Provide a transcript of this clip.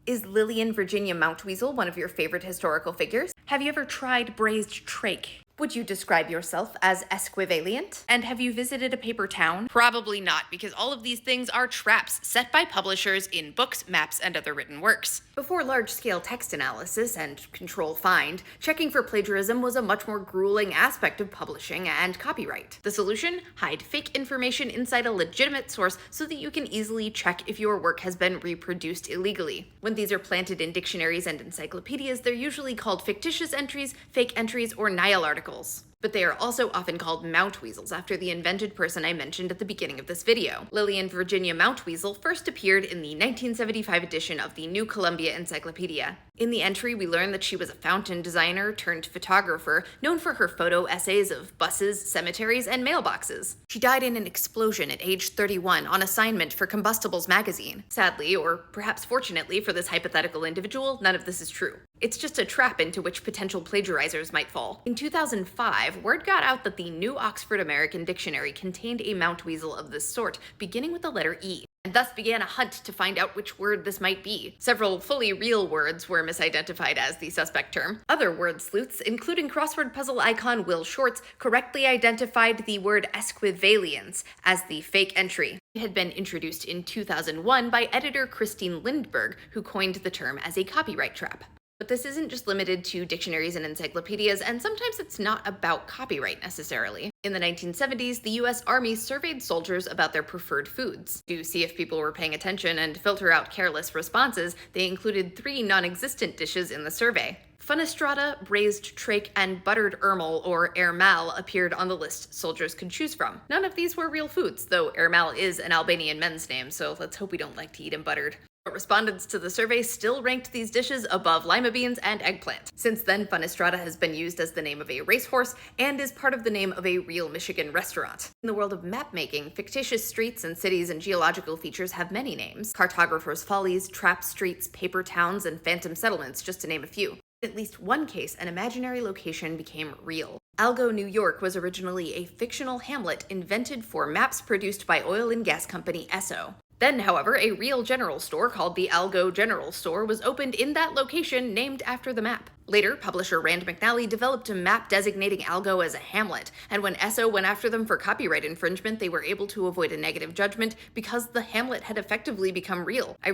Is Lillian Virginia Mountweasel one of your favorite historical figures? Have you ever tried braised trach? Would you describe yourself as esquivalent? And have you visited a paper town? Probably not, because all of these things are traps set by publishers in books, maps, and other written works. Before large-scale text analysis and control find, checking for plagiarism was a much more grueling aspect of publishing and copyright. The solution? Hide fake information inside a legitimate source so that you can easily check if your work has been reproduced illegally. When these are planted in dictionaries and encyclopedias, they're usually called fictitious entries, fake entries, or nihilartikels. But they are also often called Mountweazels after the invented person I mentioned at the beginning of this video. Lillian Virginia Mountweasel first appeared in the 1975 edition of the New Columbia Encyclopedia. In the entry, we learn that she was a fountain designer turned photographer, known for her photo essays of buses, cemeteries, and mailboxes. She died in an explosion at age 31 on assignment for Combustibles magazine. Sadly, or perhaps fortunately for this hypothetical individual, none of this is true. It's just a trap into which potential plagiarizers might fall. In 2005, word got out that the New Oxford American Dictionary contained a Mountweasel of this sort, beginning with the letter E, and thus began a hunt to find out which word this might be. Several fully real words were misidentified as the suspect term. Other word sleuths, including crossword puzzle icon Will Shortz, correctly identified the word esquivalence as the fake entry. It had been introduced in 2001 by editor Christine Lindberg, who coined the term as a copyright trap. But this isn't just limited to dictionaries and encyclopedias, and sometimes it's not about copyright necessarily. In the 1970s, the US Army surveyed soldiers about their preferred foods. To see if people were paying attention and filter out careless responses, they included 3 non-existent dishes in the survey. Funnestrata, braised trach, and buttered ermel, or ermal, appeared on the list soldiers could choose from. None of these were real foods, though ermal is an Albanian men's name, so let's hope we don't like to eat him buttered. But respondents to the survey still ranked these dishes above lima beans and eggplant. Since then, Funnestrata has been used as the name of a racehorse and is part of the name of a real Michigan restaurant. In the world of map making, fictitious streets and cities and geological features have many names: Cartographer's Follies, Trap Streets, Paper Towns, and Phantom Settlements, just to name a few. In at least one case, an imaginary location became real. Algo, New York was originally a fictional hamlet invented for maps produced by oil and gas company Esso. Then, however, a real general store called the Algo General Store was opened in that location named after the map. Later, publisher Rand McNally developed a map designating Algo as a hamlet, and when Esso went after them for copyright infringement, they were able to avoid a negative judgment because the hamlet had effectively become real. I